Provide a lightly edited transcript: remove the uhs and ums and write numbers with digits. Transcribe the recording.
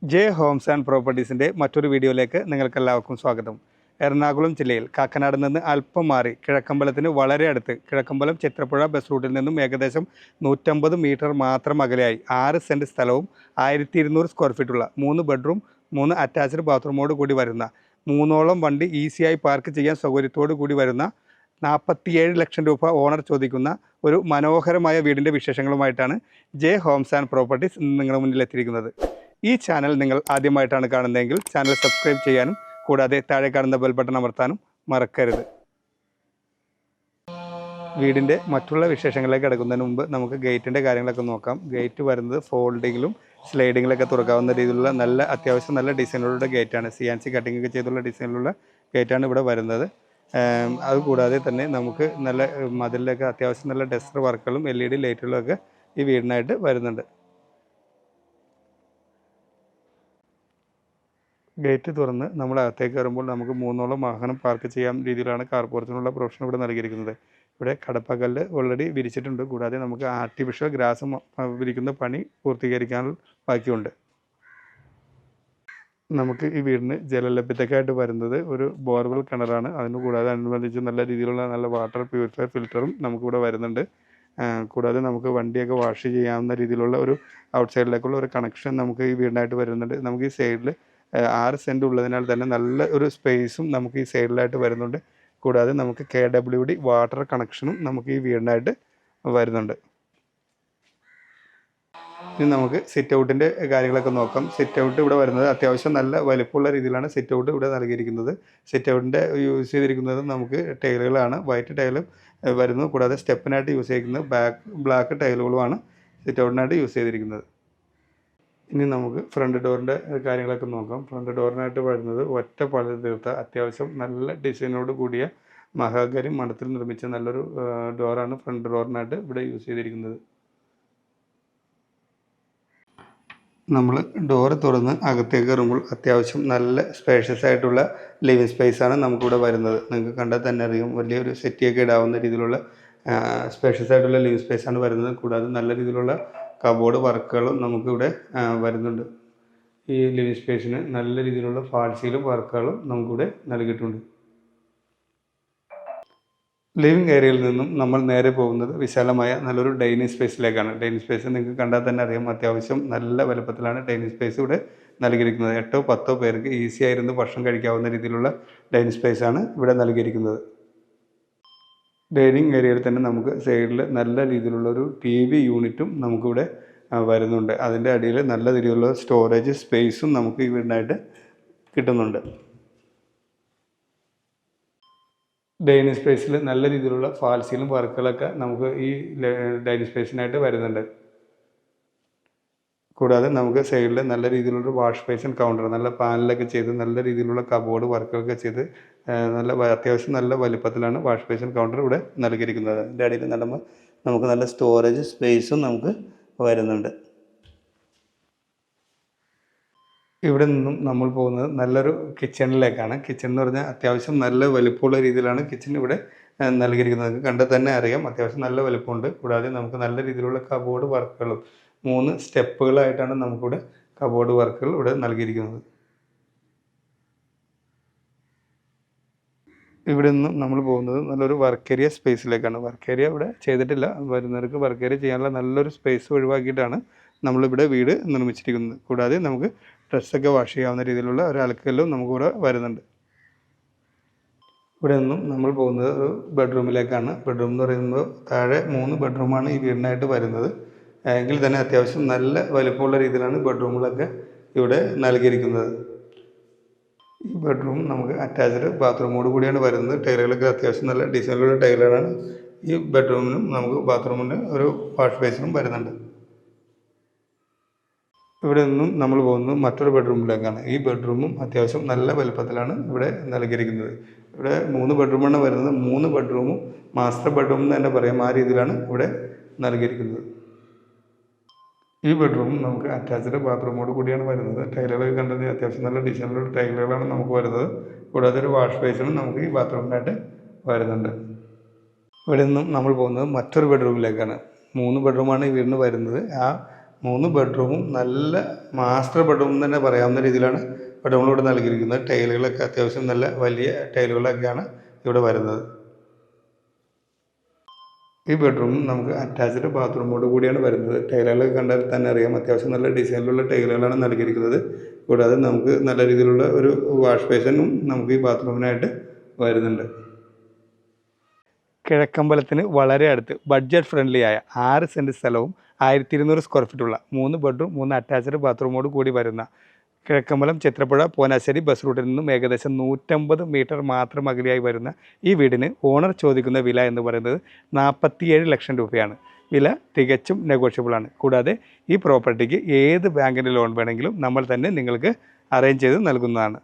J Holmes and പ്രോപ്പർട്ടീസിൻ്റെ മറ്റൊരു വീഡിയോയിലേക്ക് നിങ്ങൾക്കെല്ലാവർക്കും സ്വാഗതം. എറണാകുളം ജില്ലയിൽ കാക്കനാട് നിന്ന് അല്പം മാറി കിഴക്കമ്പലത്തിന് വളരെ അടുത്ത്, കിഴക്കമ്പലം ചിത്രപ്പുഴ ബസ് റൂട്ടിൽ നിന്നും ഏകദേശം 150 മീറ്റർ മാത്രം അകലെയായി 6 സെൻറ്റ് സ്ഥലവും 1200 സ്ക്വയർ ഫീറ്റുള്ള 3 ബെഡ്റൂം 3 അറ്റാച്ച്ഡ് ബാത്റൂമോട് കൂടി വരുന്ന 3ഓളം വണ്ടി ഈസിയായി പാർക്ക് ചെയ്യാൻ സൗകര്യത്തോടു കൂടി വരുന്ന 47 ലക്ഷം രൂപ ഓണർ ചോദിക്കുന്ന ഒരു മനോഹരമായ വീടിൻ്റെ വിശേഷങ്ങളുമായിട്ടാണ് ജെ ഹോംസ് ആൻഡ് പ്രോപ്പർട്ടീസ് നിങ്ങളുടെ മുന്നിൽ എത്തിയിരിക്കുന്നത്. ഈ ചാനൽ നിങ്ങൾ ആദ്യമായിട്ടാണ് കാണുന്നതെങ്കിൽ ചാനൽ സബ്സ്ക്രൈബ് ചെയ്യാനും കൂടാതെ താഴെ കാണുന്ന ബെൽ ബട്ടൺ അമർത്താനും മറക്കരുത്. വീടിൻ്റെ മറ്റുള്ള വിശേഷങ്ങളിലേക്ക് കിടക്കുന്നതിന് മുമ്പ് നമുക്ക് ഗേറ്റിൻ്റെ കാര്യങ്ങളൊക്കെ നോക്കാം. ഗേറ്റ് വരുന്നത് ഫോൾഡിങ്ങിലും സ്ലൈഡിങ്ങിലൊക്കെ തുറക്കാവുന്ന രീതിയിലുള്ള അത്യാവശ്യം നല്ല ഡിസൈനിലുള്ള ഗേറ്റാണ്. CNC കട്ടിംഗ് ഒക്കെ ചെയ്തുള്ള ഡിസൈനിലുള്ള ഗേറ്റാണ് ഇവിടെ വരുന്നത്. അതുകൂടാതെ തന്നെ നമുക്ക് നല്ല മതിലിലൊക്കെ അത്യാവശ്യം നല്ല ഡസ്റ്റർ വർക്കുകളും LED ലൈറ്റുകളും ഒക്കെ ഈ വീടിനായിട്ട് വരുന്നുണ്ട്. ഗേറ്റ് തുറന്ന് നമ്മൾ അകത്തേക്ക് കയറുമ്പോൾ നമുക്ക് 3ഓളം വാഹനം പാർക്ക് ചെയ്യാൻ രീതിയിലാണ് കാർ പോർച്ചിനുള്ള പ്രൊവിഷൻ ഇവിടെ നൽകിയിരിക്കുന്നത്. ഇവിടെ കടപ്പകല്ല് ഓൾറെഡി വിരിച്ചിട്ടുണ്ട്. കൂടാതെ നമുക്ക് ആർട്ടിഫിഷ്യൽ ഗ്രാസ് വിരിക്കുന്ന പണി പൂർത്തീകരിക്കാൻ ബാക്കിയുണ്ട്. നമുക്ക് ഈ വീടിന് ജലലഭ്യതയ്ക്കായിട്ട് വരുന്നത് ഒരു ബോർവെൽ കിണറാണ്. അതിന് കൂടാതെ അനുബന്ധിച്ച് നല്ല രീതിയിലുള്ള നല്ല വാട്ടർ പ്യൂരിഫയർ ഫിൽറ്ററും നമുക്കിവിടെ വരുന്നുണ്ട്. കൂടാതെ നമുക്ക് വണ്ടിയൊക്കെ വാഷ് ചെയ്യാവുന്ന രീതിയിലുള്ള ഒരു ഔട്ട് സൈഡിലേക്കുള്ള ഒരു കണക്ഷൻ നമുക്ക് ഈ വീടിനായിട്ട് വരുന്നുണ്ട്. നമുക്ക് ഈ സൈഡിൽ 6 സെൻറ്റ് ഉള്ളതിനാൽ തന്നെ നല്ല ഒരു സ്പേസും നമുക്ക് ഈ സൈഡിലായിട്ട് വരുന്നുണ്ട്. കൂടാതെ നമുക്ക് KWD വാട്ടർ കണക്ഷനും നമുക്ക് ഈ വീടിനായിട്ട് വരുന്നുണ്ട്. ഇനി നമുക്ക് സിറ്റ് ഔട്ടിൻ്റെ കാര്യങ്ങളൊക്കെ നോക്കാം. സിറ്റ് ഔട്ട് ഇവിടെ വരുന്നത് അത്യാവശ്യം നല്ല വലിപ്പമുള്ള രീതിയിലാണ് സിറ്റ് ഔട്ട് ഇവിടെ നൽകിയിരിക്കുന്നത്. സിറ്റ് ഔട്ടിൻ്റെ യൂസ് ചെയ്തിരിക്കുന്നത് നമുക്ക് ടൈലുകളാണ്. വൈറ്റ് ടൈലും വരുന്നു. കൂടാതെ സ്റ്റെപ്പിനായിട്ട് യൂസ് ചെയ്തിരിക്കുന്നത് ബ്ലാക്ക് ടൈലുകളുമാണ് സിറ്റ് ഔട്ടിനായിട്ട് യൂസ് ചെയ്തിരിക്കുന്നത്. ഇനി നമുക്ക് ഫ്രണ്ട് ഡോറിൻ്റെ കാര്യങ്ങളൊക്കെ നോക്കാം. ഫ്രണ്ട് ഡോറിനായിട്ട് വരുന്നത് ഒറ്റ പഴുത് തീർത്ത അത്യാവശ്യം നല്ല ഡിസൈനോട് കൂടിയ മഹാഗരി മണത്തിൽ നിർമ്മിച്ച നല്ലൊരു ഡോറാണ് ഫ്രണ്ട് ഡോറിനായിട്ട് ഇവിടെ യൂസ് ചെയ്തിരിക്കുന്നത്. നമ്മൾ ഡോറ് തുറന്ന് അകത്തേക്ക് കയറുമ്പോൾ അത്യാവശ്യം നല്ല സ്പേഷ്യസ് ആയിട്ടുള്ള ലിവിങ് സ്പേസാണ് നമുക്കിവിടെ വരുന്നത്. നിങ്ങൾക്ക് കണ്ടാൽ തന്നെ അറിയാം, വലിയൊരു സെറ്റിയൊക്കെ ഇടാവുന്ന രീതിയിലുള്ള സ്പേഷ്യസ് ആയിട്ടുള്ള ലിവിങ് സ്പേസാണ് വരുന്നത്. കൂടാതെ നല്ല രീതിയിലുള്ള കബോർഡ് വർക്കുകളും നമുക്കിവിടെ വരുന്നുണ്ട്. ഈ ലിവിങ് സ്പേസിന് നല്ല രീതിയിലുള്ള ഫാൾസീലും വർക്കുകളും നമുക്കിവിടെ നൽകിയിട്ടുണ്ട്. ലിവിങ് ഏരിയയിൽ നിന്നും നമ്മൾ നേരെ പോകുന്നത് വിശാലമായ നല്ലൊരു ഡൈനിങ് സ്പേസിലേക്കാണ്. ഡൈനിങ് സ്പേസ് നിങ്ങൾക്ക് കണ്ടാൽ തന്നെ അറിയാം, അത്യാവശ്യം നല്ല വലുപ്പത്തിലാണ് ഡൈനിങ് സ്പേസ് ഇവിടെ നൽകിയിരിക്കുന്നത്. 8-10 പേർക്ക് ഈസി ആയിരുന്നു ഭക്ഷണം കഴിക്കാവുന്ന രീതിയിലുള്ള ഡൈനിങ് സ്പേസാണ് ഇവിടെ നൽകിയിരിക്കുന്നത്. ഡൈനിങ് ഏരിയയിൽ തന്നെ നമുക്ക് സൈഡിൽ നല്ല രീതിയിലുള്ളൊരു TV യൂണിറ്റും നമുക്കിവിടെ വരുന്നുണ്ട്. അതിൻ്റെ അടിയിൽ നല്ല രീതിയിലുള്ള സ്റ്റോറേജ് സ്പേസും നമുക്ക് ഈ വീടിനായിട്ട് കിട്ടുന്നുണ്ട്. ഡൈനിങ് സ്പേസിൽ നല്ല രീതിയിലുള്ള ഫാൽസീലും വർക്കുകളൊക്കെ നമുക്ക് ഈ ഡൈനിങ് സ്പേസിനായിട്ട് വരുന്നുണ്ട്. കൂടാതെ നമുക്ക് സൈഡിൽ നല്ല രീതിയിലുള്ള വാഷ് ബേസിൻ കൗണ്ടർ നല്ല പാനലൊക്കെ ചെയ്ത് നല്ല രീതിയിലുള്ള കബോർഡ് വർക്കുകളൊക്കെ ചെയ്ത് അത്യാവശ്യം നല്ല വലിപ്പത്തിലാണ് വാഷ് ബേസിൻ കൗണ്ടർ ഇവിടെ നൽകിയിരിക്കുന്നത്. അതിൻ്റെ അടിയിൽ നമുക്ക് നല്ല സ്റ്റോറേജ് സ്പേസും നമുക്ക് വരുന്നുണ്ട്. ഇവിടെ നിന്നും നമ്മൾ പോകുന്നത് നല്ലൊരു കിച്ചണിലേക്കാണ്. കിച്ചൺ എന്ന് പറഞ്ഞാൽ അത്യാവശ്യം നല്ല വലിപ്പമുള്ള രീതിയിലാണ് കിച്ചൺ ഇവിടെ നൽകിയിരിക്കുന്നത്. കണ്ടാൽ തന്നെ അറിയാം, അത്യാവശ്യം നല്ല വലിപ്പമുണ്ട്. കൂടാതെ നമുക്ക് നല്ല രീതിയിലുള്ള കബോർഡ് വർക്കുകളും 3 സ്റ്റെപ്പുകളായിട്ടാണ് നമുക്കിവിടെ കബോർഡ് വർക്കുകൾ ഇവിടെ നൽകിയിരിക്കുന്നത്. ഇവിടെ നിന്നും നമ്മൾ പോകുന്നത് നല്ലൊരു വർക്ക് ഏരിയ സ്പേസിലേക്കാണ്. വർക്ക് ഏരിയ ഇവിടെ ചെയ്തിട്ടില്ല. വരുന്നവർക്ക് വർക്ക് ഏരിയ ചെയ്യാനുള്ള നല്ലൊരു സ്പേസ് ഒഴിവാക്കിയിട്ടാണ് നമ്മളിവിടെ വീട് നിർമ്മിച്ചിരിക്കുന്നത്. കൂടാതെ നമുക്ക് ഡ്രസ്സൊക്കെ വാഷ് ചെയ്യാവുന്ന രീതിയിലുള്ള ഒരു അലക്കല്ലും നമുക്കിവിടെ വരുന്നുണ്ട്. ഇവിടെ നിന്നും നമ്മൾ പോകുന്നത് ഒരു ബെഡ്റൂമിലേക്കാണ്. ബെഡ്റൂം എന്ന് പറയുമ്പോൾ താഴെ 3 ബെഡ്റൂമാണ് ഈ വീടിനായിട്ട് വരുന്നത്. എങ്കിൽ തന്നെ അത്യാവശ്യം നല്ല വലിപ്പമുള്ള രീതിയിലാണ് ബെഡ്റൂമുകളൊക്കെ ഇവിടെ നൽകിയിരിക്കുന്നത്. ഈ ബെഡ്റൂം നമുക്ക് അറ്റാച്ച്ഡ് ബാത്റൂമോട് കൂടിയാണ് വരുന്നത്. ടൈലുകളൊക്കെ അത്യാവശ്യം നല്ല ഡിസൈനിലുള്ള ടൈലുകളാണ്. ഈ ബെഡ്റൂമിനും നമുക്ക് ബാത്റൂമിന് ഒരു വാഷ് ബേസിനും വരുന്നുണ്ട്. ഇവിടെ നിന്നും നമ്മൾ പോകുന്നത് മറ്റൊരു ബെഡ്റൂമിലേക്കാണ്. ഈ ബെഡ്റൂമും അത്യാവശ്യം നല്ല വലുപ്പത്തിലാണ് ഇവിടെ നൽകിയിരിക്കുന്നത്. ഇവിടെ 3 ബെഡ്റൂമാണ് വരുന്നത്. 3 ബെഡ്റൂമും മാസ്റ്റർ ബെഡ്റൂം എന്ന് തന്നെ പറയാം, ആ രീതിയിലാണ് ഇവിടെ നൽകിയിരിക്കുന്നത്. ഈ ബെഡ്റൂമും നമുക്ക് അറ്റാച്ച്ഡ് ബാത്റൂമോട് കൂടിയാണ് വരുന്നത്. ടൈലുകളൊക്കെ കണ്ടത് അത്യാവശ്യം നല്ല ഡിസൈനിലുള്ള ടൈലുകളാണ് നമുക്ക് വരുന്നത്. കൂടാതെ ഒരു വാഷ് ബേസിനും നമുക്ക് ഈ ബാത്റൂമിനായിട്ട് വരുന്നുണ്ട്. ഇവിടെ നിന്നും നമ്മൾ പോകുന്നത് മറ്റൊരു ബെഡ്റൂമിലേക്കാണ്. 3 ബെഡ്റൂമാണ് ഈ വീടിന് വരുന്നത്. ആ 3 ബെഡ്റൂമും നല്ല മാസ്റ്റർ ബെഡ്റൂം എന്ന് തന്നെ പറയാവുന്ന രീതിയിലാണ് ബെഡ്റൂമുകൾ ഇവിടെ നൽകിയിരിക്കുന്നത്. ടൈലുകളൊക്കെ അത്യാവശ്യം നല്ല വലിയ ടൈലുകളൊക്കെയാണ് ഇവിടെ വരുന്നത്. ഈ ബെഡ്റൂം നമുക്ക് അറ്റാച്ച്ഡ് ബാത്റൂമോട് കൂടിയാണ് വരുന്നത്. ടൈലുകളൊക്കെ കണ്ടാൽ തന്നെ അറിയാം, അത്യാവശ്യം നല്ല ഡിസൈനിലുള്ള ടൈലുകളാണ് നൽകിയിരിക്കുന്നത്. കൂടാതെ നമുക്ക് നല്ല രീതിയിലുള്ള ഒരു വാഷ് ബേസിനും നമുക്ക് ഈ ബാത്റൂമിനായിട്ട് വരുന്നുണ്ട്. കിഴക്കമ്പലത്തിന് വളരെ അടുത്ത് ബഡ്ജറ്റ് ഫ്രണ്ട്ലി ആയ 6 സെൻറ്റ് സ്ഥലവും 1200 സ്ക്വയർ ഫീറ്റുള്ള 3 ബെഡ്റൂം 3 അറ്റാച്ച്ഡ് ബാത്റൂമോട് കൂടി വരുന്ന കിഴക്കമ്പലം ചിത്രപ്പുഴ പോനാശ്ശേരി ബസ് റൂട്ടിൽ നിന്നും ഏകദേശം 150 മീറ്റർ മാത്രം അകലെയായി വരുന്ന ഈ വീടിന് ഓണർ ചോദിക്കുന്ന വില എന്ന് പറയുന്നത് 47 ലക്ഷം രൂപയാണ്. വില തികച്ചും നെഗോഷ്യബിളാണ്. കൂടാതെ ഈ പ്രോപ്പർട്ടിക്ക് ഏത് ബാങ്കിൻ്റെ ലോൺ വേണമെങ്കിലും നമ്മൾ തന്നെ നിങ്ങൾക്ക് അറേഞ്ച് ചെയ്ത് നൽകുന്നതാണ്.